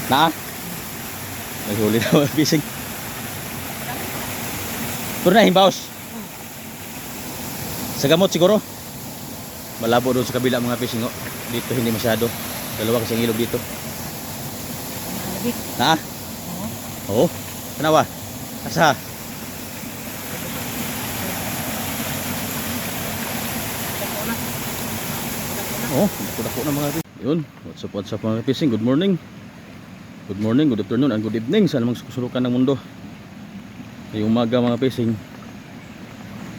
Na? May huli na mga fishing. Pero na himbaos. Sa gamot siguro. Malabo doon sa kabila mga fishing. Oh. Dito hindi masyado. Dalawa kasi ang ilog dito. Na? Oo. Kanawa? Asa? Oh, dako na mga fishing. Yun, what's up mga fishing. Good morning. Good morning, good afternoon, and good evening sa namang sulukan ng mundo. Ngayong umaga mga fishing.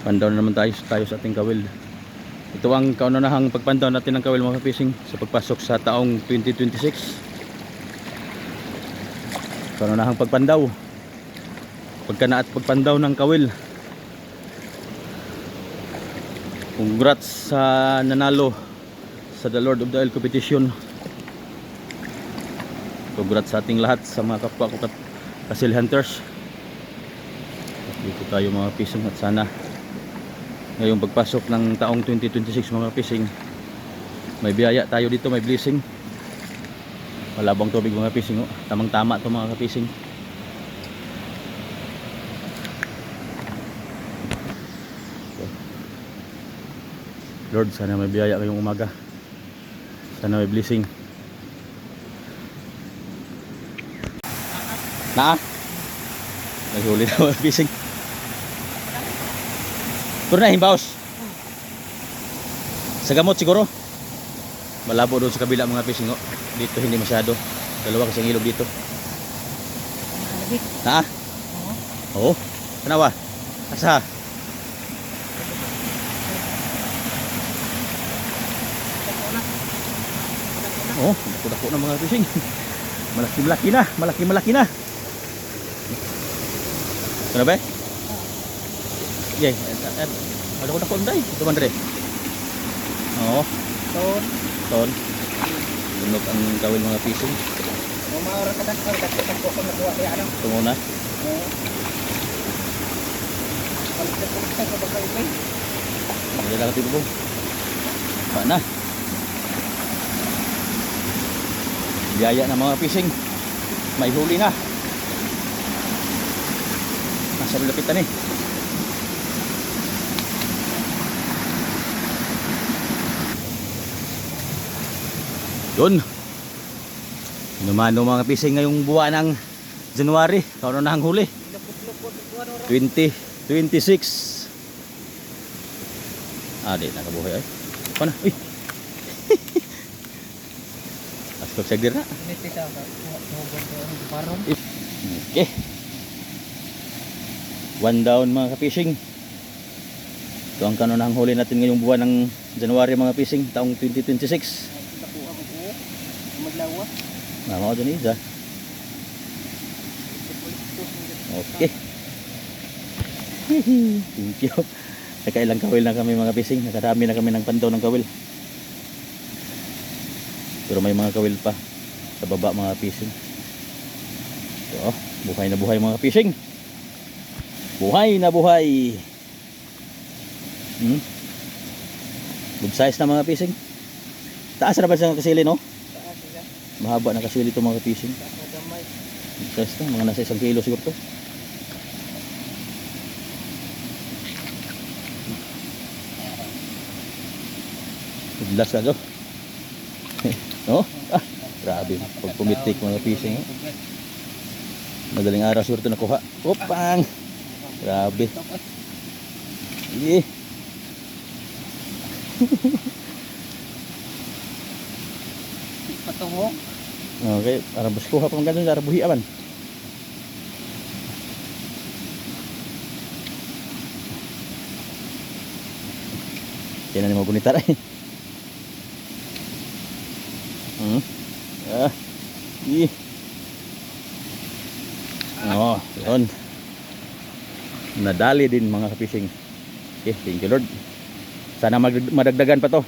Pandaw na naman tayo sa ating kawil. Ito ang kaunanahang pagpandaw natin ng kawil mga fishing sa pagpasok sa taong 2026. Kaunanahang pagpandaw. Pagkana at pagpandaw ng kawil. Congrats sa nanalo sa The Lord of the Isle competition. Congrats sa ating lahat sa mga kapwa ko Kasil Hunters. Dito tayo mga fishing at sana ngayong pagpasok ng taong 2026 mga fishing may biyaya tayo dito, may blessing. Malabang tubig mga fishing. Oh. Tamang tama ito mga fishing. Lord, sana may biyaya ngayong umaga. Sana may blessing. Na? May huli na mga fishing. Pero na himbaos. Sa gamot siguro. Malabo doon sa kabila mga fishing. Oh. Dito hindi masyado. Dalawa kasi ang ilog dito. Na? Oo. Kanawa? Asa? Oh, dako na mga fishing. Malaki-malaki na, malaki-malaki na. Ano ba? Yay, ada ko na day. Ito man dire. Oo. Ton. Tunok ang kawil mga fishing. Maara ka dakar ko sa nakuha kaya ano. Ito muna. Hindi lang ito po. Paano? Biyaya na mga fishing. May huli na. Nasa lapitan eh. Yun. Numano mga fishing ngayong buwan ng January. Kaano na ang huli? 2026. Di nakabuhay ay. Paano? Uy. Askop sagdir na. Okay. One down mga fishing. Ito ang kanunahang huli natin ngayong buwan ng January mga fishing taong 2026. Mama ko dyan isa. Okay. Thank you. Nakailang kawil na kami mga fishing. Nakadami na kami ng pandaw ng kawil. Pero may mga kawil pa sa baba mga fishing. So, buhay na buhay mga fishing. Buhay na buhay. Good size na mga fishing. Taas na ba siya kasili no? Mahaba na kasili ito mga fishing. Good size na. Mga nasa 1 kilo siguro to. Good last ka go. No? Grabe. Pag pumitik mga fishing. Madaling araw siguro ito nakuha. Upang! Grabe. Patungo. Okay. Para bus kuha pang ganun. Para buhi aman. Kaya na ni mga bunita rin. Oh, yun. Nadali din mga fishing. Okay, thank you Lord. Sana madagdagan pa to.